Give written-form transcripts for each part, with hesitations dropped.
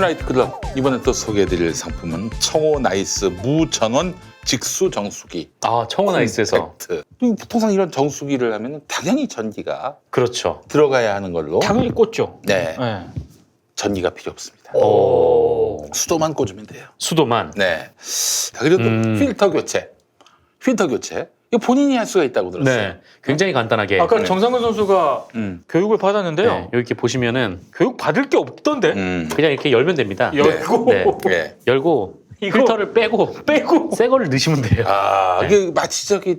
나이트클럽 이번에 또 소개해드릴 상품은 청호 나이스 무전원 직수 정수기. 아, 청호 나이스에서. 컴팩트. 통상 이런 정수기를 하면 당연히 전기가 그렇죠. 들어가야 하는 걸로. 당연히 꽂죠. 네, 네. 전기가 필요 없습니다. 오. 수도만 꽂으면 돼요. 수도만. 네. 자, 그리고 또 필터 교체. 필터 교체. 이거 본인이 할 수가 있다고 들었어요. 네. 굉장히 간단하게. 아까 네. 정상근 선수가 교육을 받았는데요. 네, 이렇게 보시면은 교육 받을 게 없던데. 그냥 이렇게 열면 됩니다. 열고 네. 네. 열고 이거 필터를 빼고 새 거를 넣으시면 돼요. 아, 네. 이게 마치 저기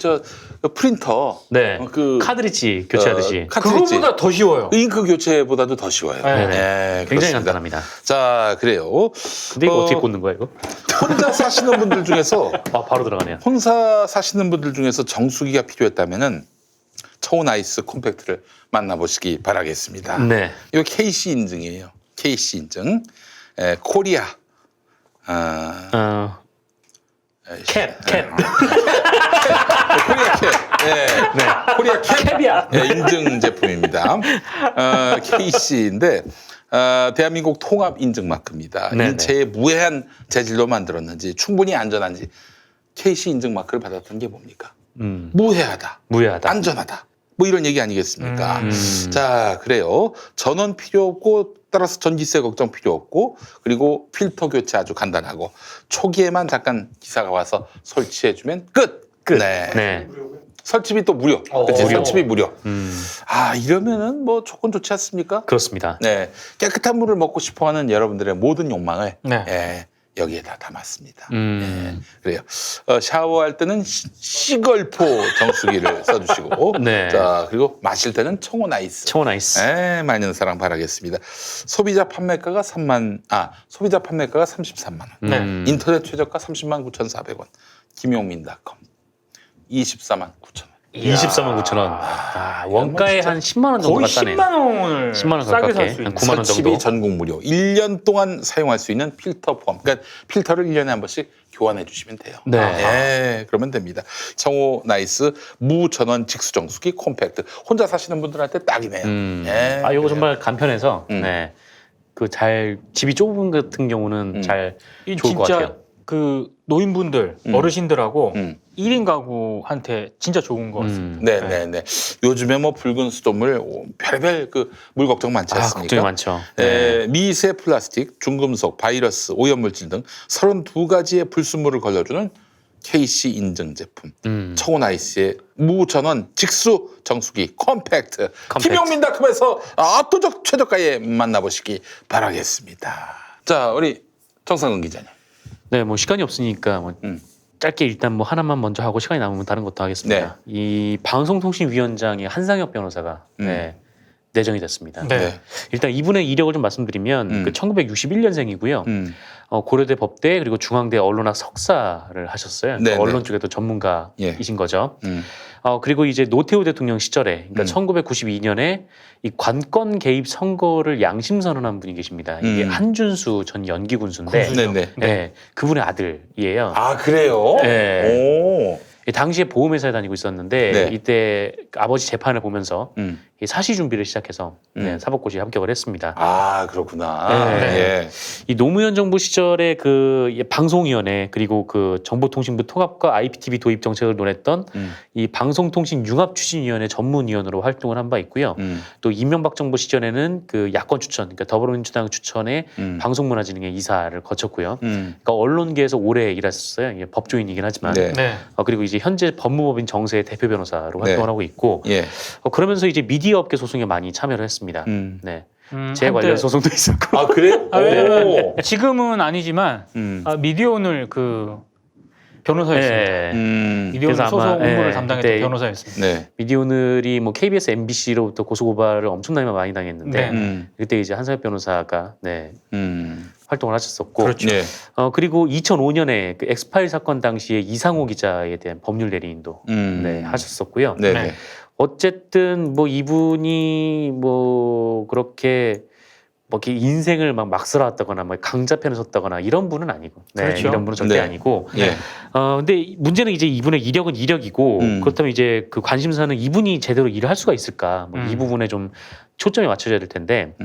프린터. 네. 그 카드리지 교체하듯이. 카트리지. 그거보다 더 쉬워요. 잉크 교체보다도 더 쉬워요. 네. 네, 굉장히 그렇습니다. 간단합니다. 자, 그래요. 근데 이거 어떻게 꽂는 거야, 이거? 혼자 사시는 분들 중에서 아, 바로 들어가네요. 혼자 사시는 분들 중에서 정수기가 필요했다면은 청호 나이스 콤팩트를 만나보시기 바라겠습니다. 네. 이거 KC 인증이에요. KC 인증. 코리아. 캡. 코리아 캡. 네. 코리아 캡. 캡이야. 인증 제품입니다. KC인데 대한민국 통합 인증 마크입니다. 네네. 인체에 무해한 재질로 만들었는지 충분히 안전한지 KC 인증 마크를 받았던 게 뭡니까? 무해하다. 무해하다. 안전하다. 뭐 이런 얘기 아니겠습니까? 음. 자, 그래요. 전원 필요 없고 따라서 전기세 걱정 필요 없고 그리고 필터 교체 아주 간단하고 초기에만 잠깐 기사가 와서 설치해주면 끝. 네. 네. 설치비 또 무료. 그치? 무료. 설치비 무료. 음. 아, 이러면은 뭐 조건 좋지 않습니까? 그렇습니다. 네. 깨끗한 물을 먹고 싶어 하는 여러분들의 모든 욕망을 네. 예, 여기에다 담았습니다. 음. 그래요. 샤워할 때는 시걸포 정수기를 써주시고. 네. 자, 그리고 마실 때는 청호 나이스. 청호 나이스. 많은 사랑 바라겠습니다. 소비자 판매가가 33만 원. 네. 인터넷 최저가 30만 9,400원. 김용민닷컴 24만 9천 원. 24만 9천 원. 아, 원가에 진짜 한 10만 원 정도 거의 갔다네. 10만 원을 10만 원 싸게 가깝게. 살 수 한 있는. 9만 원 정도. 설치비 전국 무료. 1년 동안 사용할 수 있는 필터 포함. 그러니까 필터를 1년에 한 번씩 교환해 주시면 돼요. 네. 예, 그러면 됩니다. 청호 나이스 무전원 직수정수기 콤팩트. 혼자 사시는 분들한테 딱이네요. 예, 아, 이거 그래요. 정말 간편해서 네. 그 잘 집이 좁은 같은 경우는 잘 이 좋을 것 진짜 같아요. 그 노인분들, 어르신들하고 음. 1인 가구한테 진짜 좋은 것 같습니다. 네. 요즘에 뭐 붉은 수돗물 별의별 그 물 걱정 많지 아, 않습니까? 걱정이 많죠. 네. 미세 플라스틱, 중금속, 바이러스, 오염물질 등 32가지의 불순물을 걸러주는 KC 인증 제품. 청호 나이스의 무전원 직수 정수기 컴팩트. 김용민닷컴에서 압도적 최저가에 만나보시기 바라겠습니다. 자, 우리 정상근 기자님. 네, 뭐 시간이 없으니까 뭐 짧게 일단 뭐 하나만 먼저 하고 시간이 남으면 다른 것도 하겠습니다. 이 방송통신위원장의 한상혁 변호사가 내정이 됐습니다. 네. 일단 이분의 이력을 좀 말씀드리면 그 1961년생이고요. 고려대 법대 그리고 중앙대 언론학 석사를 하셨어요. 네, 언론 네. 쪽에도 전문가이신 거죠. 음. 그리고 이제 노태우 대통령 시절에 그러니까 1992년에 이 관건 개입 선거를 양심 선언한 분이 계십니다. 이게 한준수 전 연기 군수인데 네네. 네, 그분의 아들이에요. 아, 그래요? 네. 오. 당시에 보험회사에 다니고 있었는데 네. 이때 아버지 재판을 보면서 음. 이 사시 준비를 시작해서 사법고시에 합격을 했습니다. 아, 그렇구나. 네. 예. 이 노무현 정부 시절에 그 방송위원회 그리고 그 정보통신부 통합과 IPTV 도입 정책을 논했던 이 방송통신융합추진위원회 전문위원으로 활동을 한 바 있고요. 또 이명박 정부 시절에는 그 야권 추천, 그러니까 더불어민주당 추천의 방송문화진흥회 이사를 거쳤고요. 그러니까 언론계에서 오래 일하셨어요. 이게 법조인이긴 하지만. 네. 네. 그리고 이제 현재 법무법인 정세의 대표 변호사로 활동을 네. 하고 있고 예. 그러면서 이제 미디어 업계 소송에 많이 참여를 했습니다. 네. 제 한때- 관련 소송도 있었고. 아, 그래요? 왜냐면 오. 지금은 아니지만 미디어오늘 그 변호사였습니다. 네. 미디어오늘 그래서 소송 아마, 업무를 네, 담당했던 그때 변호사였습니다. 네. 미디어오늘이 뭐 KBS, MBC로부터 고소고발을 엄청나게 많이 당했는데 네. 그때 이제 한상혁 변호사가 활동을 하셨었고 그렇죠. 네. 그리고 2005년에 그 엑스파일 사건 당시에 이상호 기자에 대한 법률 대리인도 네, 하셨었고요. 네. 네. 어쨌든 뭐 이분이 뭐 그렇게 뭐 이렇게 인생을 막 살아왔다거나 뭐 강자편에 섰다거나 이런 분은 아니고 그렇죠. 이런 분은 절대 네. 아니고 예. 근데 문제는 이제 이분의 이력은 이력이고 그렇다면 이제 그 관심사는 이분이 제대로 일을 할 수가 있을까 뭐 이 부분에 좀 초점이 맞춰져야 될 텐데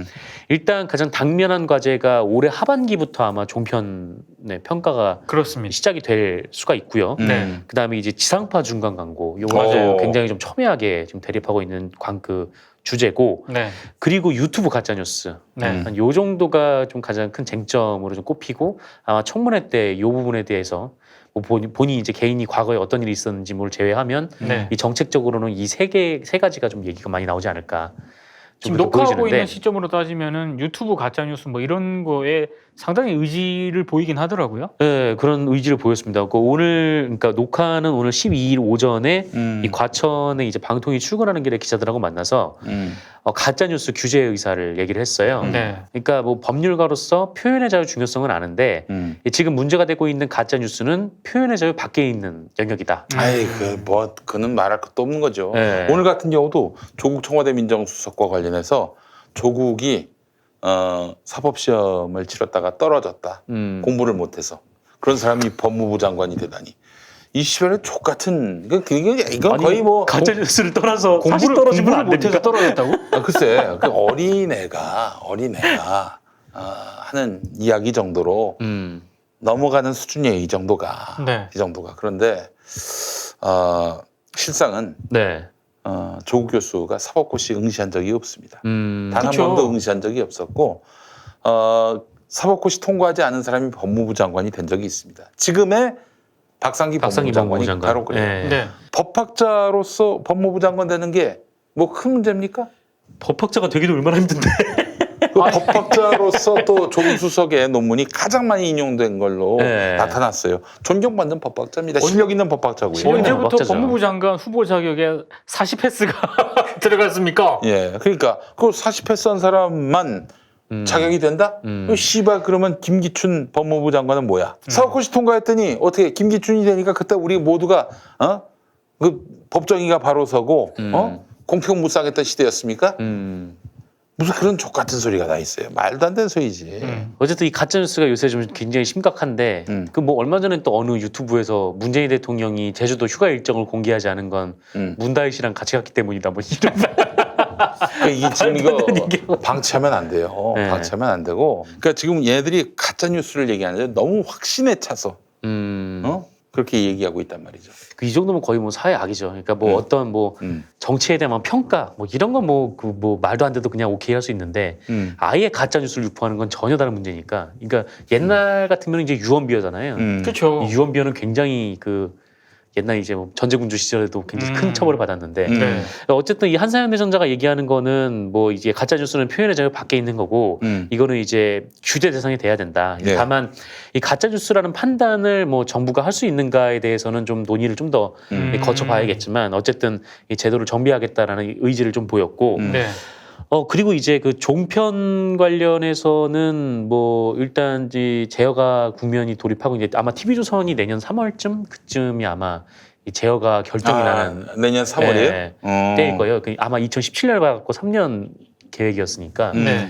일단 가장 당면한 과제가 올해 하반기부터 아마 종편의 평가가 그렇습니다. 시작이 될 수가 있고요. 네. 그다음에 이제 지상파 중간 광고 요거 맞아요. 굉장히 좀 첨예하게 지금 대립하고 있는 그 주제고 네. 그리고 유튜브 가짜 뉴스 네. 한 요 정도가 좀 가장 큰 쟁점으로 좀 꼽히고 아마 청문회 때 이 부분에 대해서 뭐 본인이 이제 개인이 과거에 어떤 일이 있었는지 뭘 제외하면 네. 이 정책적으로는 이 세 가지가 좀 얘기가 많이 나오지 않을까. 좀 지금 그렇게 녹화하고 보여지는데 있는 시점으로 따지면은 유튜브 가짜 뉴스 뭐 이런 거에 상당히 의지를 보이긴 하더라고요. 네, 그런 의지를 보였습니다. 그러니까 녹화는 오늘 12일 오전에 이 과천에 이제 방통위 출근하는 길에 기자들하고 만나서 가짜 뉴스 규제 의사를 얘기를 했어요. 네. 그러니까 뭐 법률가로서 표현의 자유 중요성은 아는데 지금 문제가 되고 있는 가짜 뉴스는 표현의 자유 밖에 있는 영역이다. 아이 그는 말할 것도 없는 거죠. 네. 오늘 같은 경우도 조국 청와대 민정수석과 관련해서 조국이 사법시험을 치렀다가 떨어졌다. 공부를 못해서 그런 사람이 법무부 장관이 되다니. 이 시절에 족 같은 이건 아니, 거의 뭐 가짜 뉴스를 떠나서 사실 공부를 떨어지면 안 못해서 됩니까? 떨어졌다고? 글쎄 그 어린애가 하는 이야기 정도로 넘어가는 수준이에요. 이 정도가. 네. 이 정도가. 그런데 실상은 네. 조국 교수가 사법고시 응시한 적이 없습니다. 단 한 그쵸. 번도 응시한 적이 없었고 사법고시 통과하지 않은 사람이 법무부 장관이 된 적이 있습니다. 지금의 박상기 법무부 장관이 장관. 바로 그래요. 네. 네. 법학자로서 법무부 장관 되는 게 뭐 큰 문제입니까? 법학자가 되기도 얼마나 힘든데. 그 법학자로서 또 조국 수석의 논문이 가장 많이 인용된 걸로 네. 나타났어요. 존경받는 법학자입니다. 실력 있는 법학자고요. 언제부터 언제부터 맞죠. 법무부 장관 후보 자격에 40패스가 들어갔습니까? 예, 그러니까 그 40패스 한 사람만 자격이 된다? 씨발 그러면 김기춘 법무부 장관은 뭐야? 사법고시 통과했더니 어떻게 김기춘이 되니까 그때 우리 모두가 그 법정위가 바로 서고 공평무쌍했던 시대였습니까? 무슨 그런 족 같은 소리가 다 있어요. 말도 안 되는 소리지. 어쨌든 이 가짜 뉴스가 요새 좀 굉장히 심각한데 그 뭐 얼마 전에 또 어느 유튜브에서 문재인 대통령이 제주도 휴가 일정을 공개하지 않은 건 문다희 씨랑 같이 갔기 때문이다 뭐 이런 그러니까 이게 지금 말도 안 되는 이거 얘기하고. 방치하면 안 돼요. 네. 방치하면 안 되고. 그러니까 지금 얘네들이 가짜 뉴스를 얘기하는데 너무 확신에 차서 그렇게 얘기하고 있단 말이죠. 이 정도면 거의 뭐 사회 악이죠. 그러니까 뭐 어떤 뭐 정치에 대한 평가 뭐 이런 건 뭐 그 뭐 말도 안 돼도 그냥 오케이 할 수 있는데 아예 가짜 뉴스를 유포하는 건 전혀 다른 문제니까. 그러니까 옛날 같으면 이제 유언비어잖아요. 그렇죠. 이 유언비어는 굉장히 그 옛날 이제 뭐 전제군주 시절에도 굉장히 큰 처벌을 받았는데 네. 어쨌든 이 한사연 내전자가 얘기하는 거는 뭐 이제 가짜 뉴스는 표현의 자유 밖에 있는 거고 이거는 이제 규제 대상이 돼야 된다. 네. 다만 이 가짜 뉴스라는 판단을 뭐 정부가 할 수 있는가에 대해서는 좀 논의를 좀 더 거쳐봐야겠지만 어쨌든 이 제도를 정비하겠다라는 의지를 좀 보였고 네. 그리고 이제 그 종편 관련해서는 뭐 일단 이제 제어가 국면이 돌입하고 이제 아마 TV조선이 내년 3월쯤 그쯤이 아마 이 제어가 결정이 나는 내년 3월이에요? 때일 거예요. 아마 2017년을 받고 3년 계획이었으니까. 네.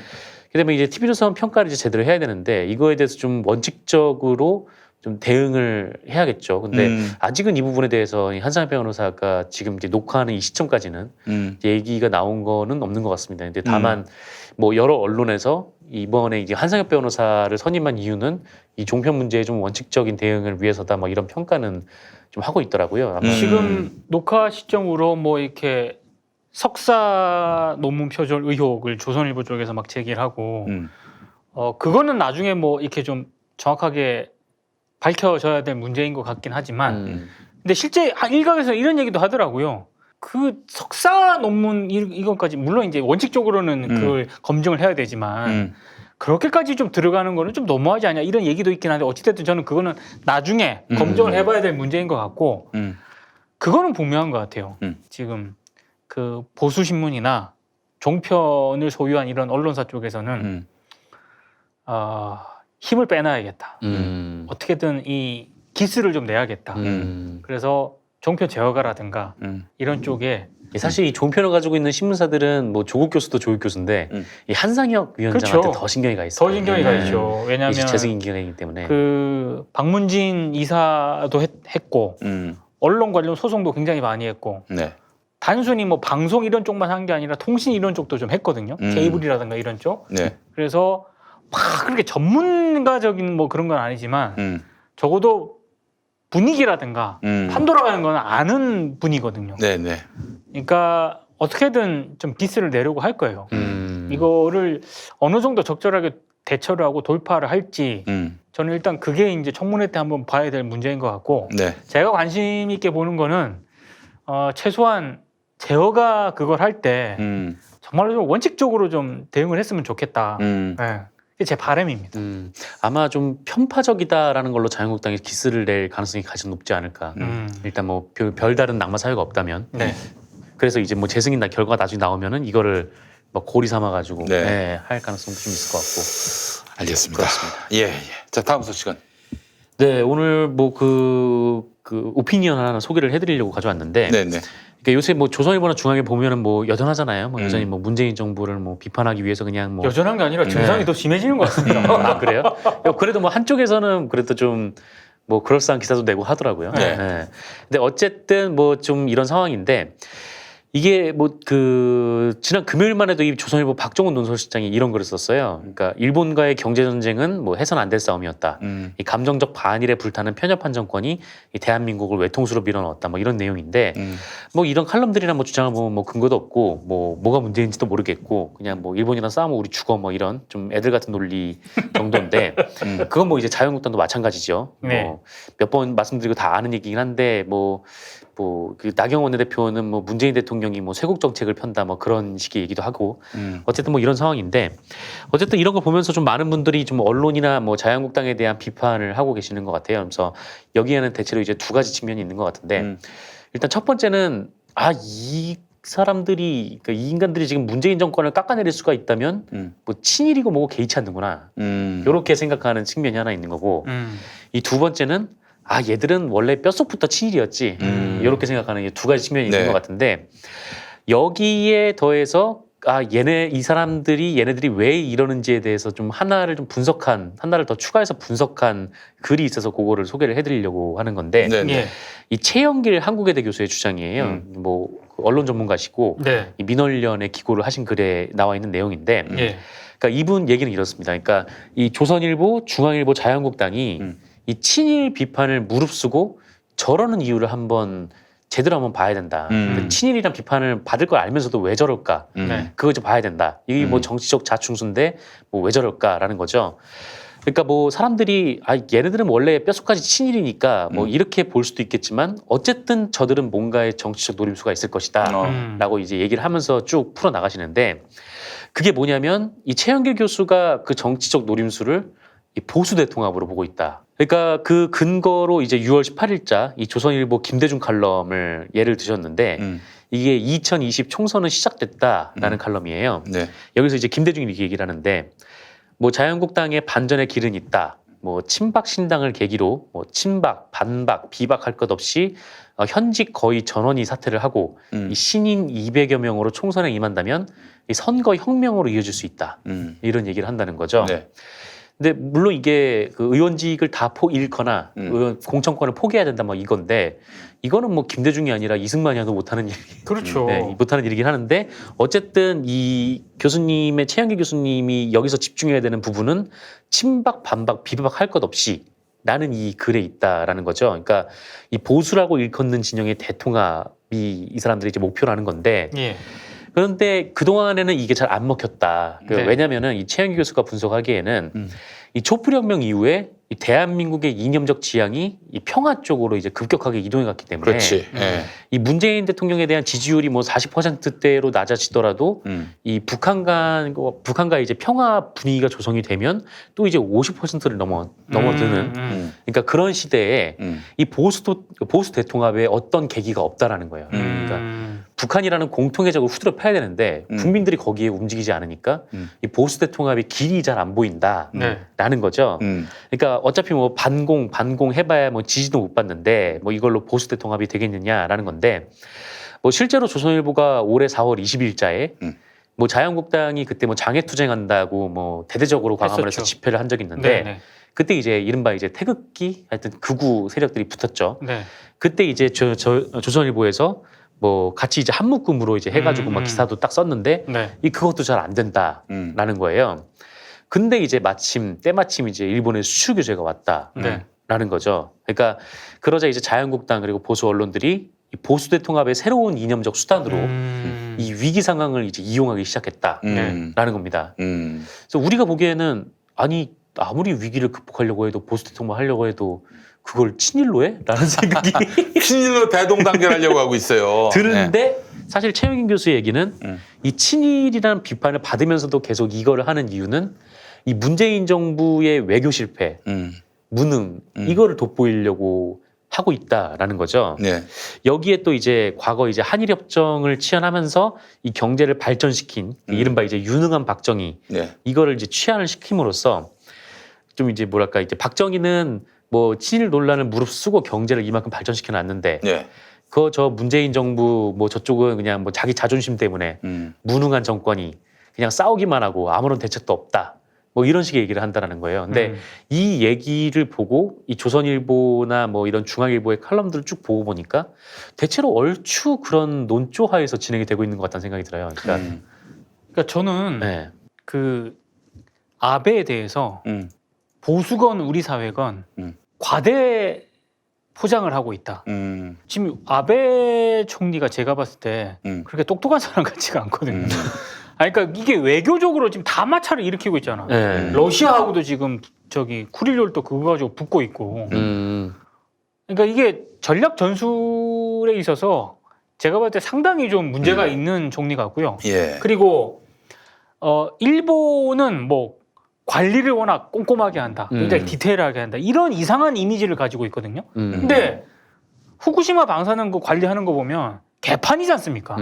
그다음에 이제 TV조선 평가를 이제 제대로 해야 되는데 이거에 대해서 좀 원칙적으로 좀 대응을 해야겠죠. 근데 아직은 이 부분에 대해서 이 한상혁 변호사가 지금 이제 녹화하는 이 시점까지는 이제 얘기가 나온 거는 없는 것 같습니다. 근데 다만 뭐 여러 언론에서 이번에 이제 한상혁 변호사를 선임한 이유는 이 종편 문제에 좀 원칙적인 대응을 위해서다 뭐 이런 평가는 좀 하고 있더라고요. 아마. 지금 녹화 시점으로 뭐 이렇게 석사 논문 표절 의혹을 조선일보 쪽에서 막 제기를 하고 그거는 나중에 뭐 이렇게 좀 정확하게 밝혀져야 될 문제인 것 같긴 하지만 근데 실제 일각에서 이런 얘기도 하더라고요. 그 석사 논문 이것까지 물론 이제 원칙적으로는 그걸 검증을 해야 되지만 그렇게까지 좀 들어가는 거는 좀 너무하지 않냐 이런 얘기도 있긴 한데 어찌됐든 저는 그거는 나중에 검증을 해봐야 될 문제인 것 같고 그거는 분명한 것 같아요. 지금 그 보수신문이나 종편을 소유한 이런 언론사 쪽에서는 힘을 빼놔야겠다. 어떻게든 이 기스를 좀 내야겠다. 그래서 종편 제어가라든가 이런 쪽에 사실 이 종편을 가지고 있는 신문사들은 뭐 조국 교수도 조국 교수인데 이 한상혁 위원장한테 그렇죠. 더 신경이 가 있어요. 더 신경이 가 있죠. 왜냐하면 재승인 기관이기 때문에. 그 박문진 이사도 했고 언론 관련 소송도 굉장히 많이 했고 네. 단순히 뭐 방송 이런 쪽만 한 게 아니라 통신 이런 쪽도 좀 했거든요. 케이블이라든가 이런 쪽. 네. 그래서 막 그렇게 전문가적인 뭐 그런 건 아니지만 적어도 분위기라든가 판도라는 건 아는 분이거든요. 네, 네. 그러니까 어떻게든 좀 빗을 내려고 할 거예요. 이거를 어느 정도 적절하게 대처를 하고 돌파를 할지 저는 일단 그게 이제 청문회 때 한번 봐야 될 문제인 것 같고 네. 제가 관심 있게 보는 거는 최소한 제어가 그걸 할 때 정말로 좀 원칙적으로 좀 대응을 했으면 좋겠다. 네. 그게 제 바람입니다. 아마 좀 편파적이다라는 걸로 자유한국당이 기스를 낼 가능성이 가장 높지 않을까. 일단 뭐 별다른 낙마 사유가 없다면. 네. 그래서 이제 뭐 재승인 결과가 나중에 나오면은 이거를 뭐 고리 삼아가지고 네. 네, 할 가능성도 좀 있을 것 같고. 알겠습니다. 그렇습니다. 예, 예. 자, 다음 소식은. 네, 오늘 뭐 그 오피니언 하나 소개를 해드리려고 가져왔는데. 네, 네. 그러니까 요새 뭐 조선일보나 중앙에 보면은 뭐 여전하잖아요. 뭐 여전히 뭐 문재인 정부를 뭐 비판하기 위해서 그냥 뭐 여전한 게 아니라 증상이 더 심해지는 것 같습니다. 아 그래요? 그래도 뭐 한쪽에서는 그래도 좀 뭐 그럴싸한 기사도 내고 하더라고요. 네. 네. 근데 어쨌든 뭐 좀 이런 상황인데 이게 뭐 그 지난 금요일만 해도 이 조선일보 박정훈 논설실장이 이런 글을 썼어요. 그러니까 일본과의 경제 전쟁은 뭐 해선 안 될 싸움이었다. 이 감정적 반일에 불타는 편협한 정권이 이 대한민국을 외통수로 밀어넣었다. 뭐 이런 내용인데 뭐 이런 칼럼들이나 뭐 주장을 보면 뭐 근거도 없고 뭐 뭐가 문제인지도 모르겠고 그냥 뭐 일본이랑 싸우면 우리 죽어 뭐 이런 좀 애들 같은 논리 정도인데 그건 뭐 이제 자유한국당도 마찬가지죠. 네. 뭐 몇 번 말씀드리고 다 아는 얘기긴 한데 뭐 그 나경원 원내대표는 뭐 문재인 대통령이 뭐 쇄국 정책을 편다 뭐 그런 식의 얘기도 하고 어쨌든 뭐 이런 상황인데 어쨌든 이런 거 보면서 좀 많은 분들이 좀 언론이나 뭐 자유한국당에 대한 비판을 하고 계시는 것 같아요. 그래서 여기에는 대체로 이제 두 가지 측면이 있는 것 같은데 일단 첫 번째는 이 사람들이 그러니까 이 인간들이 지금 문재인 정권을 깎아내릴 수가 있다면 뭐 친일이고 뭐고 개의치 않는구나 이렇게 생각하는 측면이 하나 있는 거고 이 두 번째는 얘들은 원래 뼛속부터 친일이었지 이렇게 생각하는 두 가지 측면이 있는 네. 것 같은데 여기에 더해서 이 사람들이 얘네들이 왜 이러는지에 대해서 좀 하나를 더 추가해서 분석한 글이 있어서 그거를 소개를 해드리려고 하는 건데 네, 네. 예. 이 최영길 한국외대 교수의 주장이에요. 뭐 언론 전문가시고 네. 이 민원련에 기고를 하신 글에 나와 있는 내용인데 예. 그러니까 이분 얘기는 이렇습니다. 그러니까 이 조선일보, 중앙일보, 자유한국당이 이 친일 비판을 무릅쓰고 저러는 이유를 제대로 한번 봐야 된다. 그 친일이란 비판을 받을 걸 알면서도 왜 저럴까? 네. 그거 좀 봐야 된다. 이게 뭐 정치적 자충수인데 뭐 왜 저럴까라는 거죠. 그러니까 뭐 사람들이 얘네들은 원래 뼛속까지 친일이니까 뭐 이렇게 볼 수도 있겠지만 어쨌든 저들은 뭔가의 정치적 노림수가 있을 것이다. 라고 이제 얘기를 하면서 쭉 풀어 나가시는데 그게 뭐냐면 이 최영길 교수가 그 정치적 노림수를 이 보수 대통합으로 보고 있다. 그러니까 그 근거로 이제 6월 18일자 이 조선일보 김대중 칼럼을 예를 드셨는데 이게 2020 총선은 시작됐다라는 칼럼이에요. 네. 여기서 이제 김대중이 이렇게 얘기를 하는데 뭐 자유한국당의 반전의 길은 있다. 뭐 친박 신당을 계기로 뭐 친박, 반박, 비박할 것 없이 현직 거의 전원이 사퇴를 하고 이 신인 200여 명으로 총선에 임한다면 이 선거 혁명으로 이어질 수 있다. 이런 얘기를 한다는 거죠. 네. 근데 물론 이게 그 의원직을 다 잃거나 공천권을 포기해야 된다 뭐 이건데 이거는 뭐 김대중이 아니라 이승만이 해도 못하는 일, 그렇죠. 네, 못하는 일이긴 하는데 어쨌든 이 교수님의 최영길 교수님이 여기서 집중해야 되는 부분은 친박, 반박, 비박 할 것 없이 나는 이 글에 있다라는 거죠. 그러니까 이 보수라고 일컫는 진영의 대통합이 이 사람들이 이제 목표라는 건데. 예. 그런데 그동안에는 이게 잘 안 먹혔다. 네. 왜냐면은 이 최영기 교수가 분석하기에는 이 촛불혁명 이후에 이 대한민국의 이념적 지향이 이 평화 쪽으로 이제 급격하게 이동해 갔기 때문에 그렇지. 예. 이 문재인 대통령에 대한 지지율이 뭐 40%대로 낮아지더라도 이 북한과 이제 평화 분위기가 조성이 되면 또 이제 50%를 넘어드는 그러니까 그런 시대에 이 보수 대통합에 어떤 계기가 없다라는 거예요. 그러니까 북한이라는 공통의 적을 후드려 패야 되는데 국민들이 거기에 움직이지 않으니까 이 보수 대통합의 길이 잘 안 보인다라는 거죠. 그러니까 어차피 뭐 반공 해봐야 뭐 지지도 못 받는데 뭐 이걸로 보수 대통합이 되겠느냐라는 건데 뭐 실제로 조선일보가 올해 4월 20일자에 뭐 자유한국당이 그때 뭐 장애투쟁한다고 뭐 대대적으로 광화문에서 했었죠. 집회를 한 적이 있는데 네. 그때 이제 이른바 이제 태극기 하여튼 극우 세력들이 붙었죠. 네. 그때 이제 조선일보에서 뭐 같이 이제 한 묶음으로 이제 해가지고 막 기사도 딱 썼는데 네. 이 그것도 잘 안 된다라는 거예요. 근데 이제 때마침 이제 일본의 수출 규제가 왔다라는 네. 거죠. 그러니까 그러자 이제 자유한국당 그리고 보수 언론들이 이 보수대 통합의 새로운 이념적 수단으로 이 위기 상황을 이제 이용하기 시작했다라는 겁니다. 그래서 우리가 보기에는 아니 아무리 위기를 극복하려고 해도 보수대 통합하려고 해도 그걸 친일로 해? 라는 생각이 친일로 대동단결하려고 하고 있어요. 드는데 사실 최영인 교수의 얘기는 이 친일이라는 비판을 받으면서도 계속 이거를 하는 이유는 이 문재인 정부의 외교 실패, 무능 이거를 돋보이려고 하고 있다라는 거죠. 네. 여기에 또 이제 과거 이제 한일 협정을 취한하면서 이 경제를 발전시킨 이른바 이제 유능한 박정희 네. 이거를 이제 취한을 시킴으로써 좀 이제 뭐랄까 이제 박정희는 뭐 친일 논란을 무릅쓰고 경제를 이만큼 발전시켜 놨는데 네. 저 문재인 정부 뭐 저쪽은 그냥 뭐 자기 자존심 때문에 무능한 정권이 그냥 싸우기만 하고 아무런 대책도 없다. 뭐 이런 식의 얘기를 한다라는 거예요. 근데 이 얘기를 보고 이 조선일보나 뭐 이런 중앙일보의 칼럼들을 쭉 보고 보니까 대체로 얼추 그런 논조하에서 진행이 되고 있는 것 같다는 생각이 들어요. 그러니까, 그러니까 저는 네. 그 아베에 대해서 보수건 우리 사회건 과대 포장을 하고 있다. 지금 아베 총리가 제가 봤을 때 그렇게 똑똑한 사람 같지가 않거든요. 아니, 그러니까 이게 외교적으로 지금 다 마찰을 일으키고 있잖아. 네. 러시아하고도 지금 저기 쿠릴롤도 그거 가지고 붙고 있고. 그러니까 이게 전략 전술에 있어서 제가 봤을 때 상당히 좀 문제가 있는 총리 같고요. 예. 그리고 일본은 뭐 관리를 워낙 꼼꼼하게 한다, 굉장히 디테일하게 한다 이런 이상한 이미지를 가지고 있거든요. 근데 후쿠시마 방사능 그 관리하는 거 보면 개판이지 않습니까?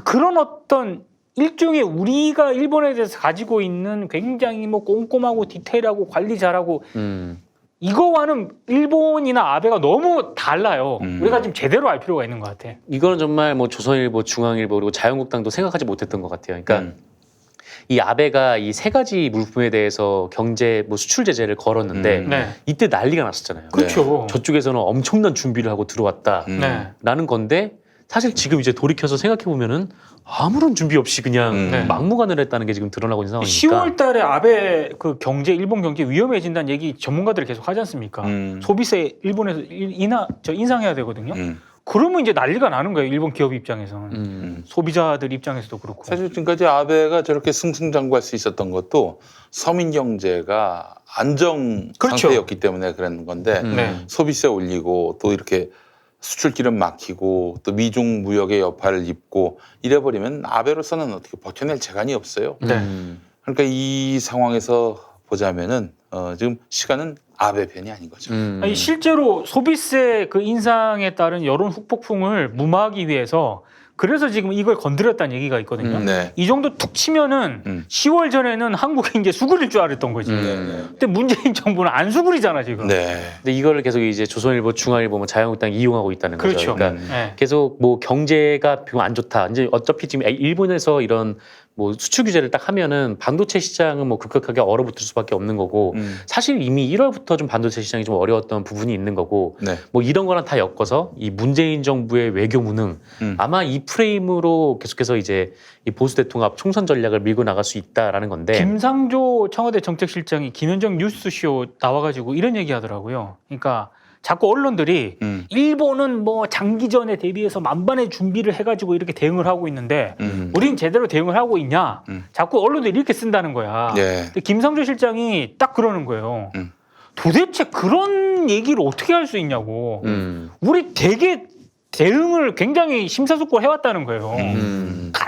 그런 어떤 일종의 우리가 일본에 대해서 가지고 있는 굉장히 뭐 꼼꼼하고 디테일하고 관리 잘하고 이거와는 일본이나 아베가 너무 달라요. 우리가 지금 제대로 알 필요가 있는 것 같아. 이거는 정말 뭐 조선일보, 중앙일보 그리고 자유한국당도 생각하지 못했던 것 같아요. 그러니까 이 아베가 이 세 가지 물품에 대해서 경제 뭐 수출 제재를 걸었는데 네. 이때 난리가 났었잖아요. 그렇죠. 저쪽에서는 엄청난 준비를 하고 들어왔다라는 건데 사실 지금 이제 돌이켜서 생각해 보면은 아무런 준비 없이 그냥 네. 막무가내로 했다는 게 지금 드러나고 있는 상황이니까. 10월 달에 아베 그 일본 경제 위험해진다는 얘기 전문가들이 계속 하지 않습니까? 소비세 일본에서 인상해야 되거든요. 그러면 이제 난리가 나는 거예요. 일본 기업 입장에서는. 소비자들 입장에서도 그렇고. 사실 지금까지 아베가 저렇게 승승장구할 수 있었던 것도 서민 경제가 안정 그렇죠. 상태였기 때문에 그런 건데 네. 소비세 올리고 또 이렇게 수출길은 막히고 또 미중 무역의 여파를 입고 이래버리면 아베로서는 어떻게 버텨낼 재간이 없어요. 네. 그러니까 이 상황에서 보자면은 지금 시간은 아베 편이 아닌 거죠. 아니, 실제로 소비세 그 인상에 따른 여론 후폭풍을 무마하기 위해서 그래서 지금 이걸 건드렸다는 얘기가 있거든요. 네. 이 정도 툭 치면은 10월 전에는 한국이 이제 수그릴 줄 알았던 거지. 근데 문재인 정부는 안 수그리잖아 지금. 네. 근데 이거를 계속 이제 조선일보, 중앙일보, 뭐 자유한국당이 이용하고 있다는 거죠. 그렇죠. 그러니까 네. 계속 뭐 경제가 비용 안 좋다. 이제 어차피 지금 일본에서 이런 뭐 수출 규제를 딱 하면은 반도체 시장은 뭐 급격하게 얼어붙을 수밖에 없는 거고 사실 이미 1월부터 좀 반도체 시장이 좀 어려웠던 부분이 있는 거고 네. 뭐 이런 거랑 다 엮어서 이 문재인 정부의 외교 무능 아마 이 프레임으로 계속해서 이제 이 보수 대통합 총선 전략을 밀고 나갈 수 있다라는 건데 김상조 청와대 정책실장이 김현정 뉴스쇼 나와가지고 이런 얘기하더라고요. 그러니까 자꾸 언론들이 일본은 뭐 장기전에 대비해서 만반의 준비를 해가지고 이렇게 대응을 하고 있는데 우린 제대로 대응을 하고 있냐? 자꾸 언론들이 이렇게 쓴다는 거야. 네. 근데 김상조 실장이 딱 그러는 거예요. 도대체 그런 얘기를 어떻게 할 수 있냐고. 우리 되게 대응을 굉장히 심사숙고를 해왔다는 거예요.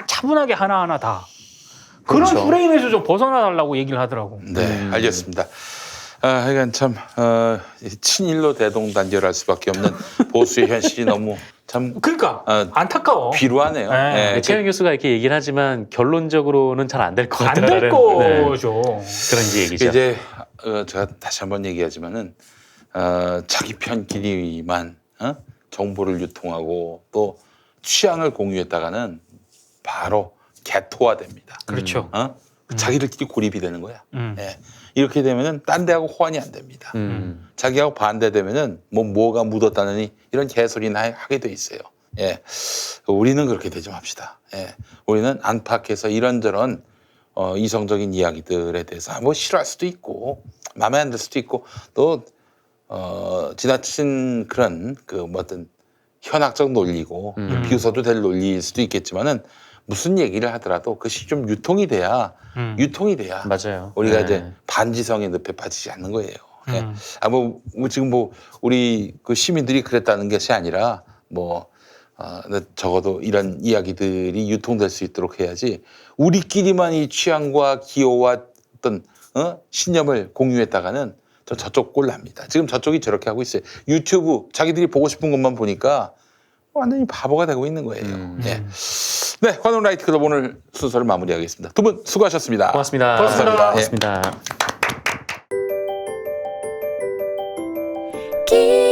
차분하게 하나하나 다. 그런 그렇죠. 프레임에서 좀 벗어나달라고 얘기를 하더라고. 네, 알겠습니다. 하여간 참 친일로 대동단결할 수밖에 없는 보수의 현실이 너무 참 그러니까 안타까워. 비루하네요. 네. 네, 최영 교수가 이렇게 얘기를 하지만 결론적으로는 잘 안 될 것 안 같다는 될 거죠. 그런 이제 얘기죠. 이제 제가 다시 한번 얘기하지만은 자기 편끼리만 정보를 유통하고 또 취향을 공유했다가는 바로 개토화됩니다. 그렇죠. 자기들끼리 고립이 되는 거야. 예. 이렇게 되면은 딴 데하고 호환이 안 됩니다. 자기하고 반대되면은 뭐가 묻었다느니 이런 개소리나 하게 돼 있어요. 예. 우리는 그렇게 되지 맙시다. 예. 우리는 안팎에서 이런저런 이성적인 이야기들에 대해서 뭐 싫어할 수도 있고 마음에 안 들 수도 있고 또 지나친 그런 뭐 어떤 현학적 논리고 비웃어도 될 논리일 수도 있겠지만은 무슨 얘기를 하더라도 그것이 좀 유통이 돼야 맞아요. 우리가 네. 이제 반지성의 늪에 빠지지 않는 거예요. 예. 지금 우리 그 시민들이 그랬다는 것이 아니라 적어도 이런 이야기들이 유통될 수 있도록 해야지 우리끼리만 이 취향과 기호와 어떤 신념을 공유했다가는 저쪽 꼴 납니다. 지금 저쪽이 저렇게 하고 있어요. 유튜브 자기들이 보고 싶은 것만 보니까 완전히 바보가 되고 있는 거예요. 예. 네, 관훈 라이트 클럽 오늘 순서를 마무리하겠습니다. 두 분 수고하셨습니다. 고맙습니다. 고맙습니다. 고맙습니다. 길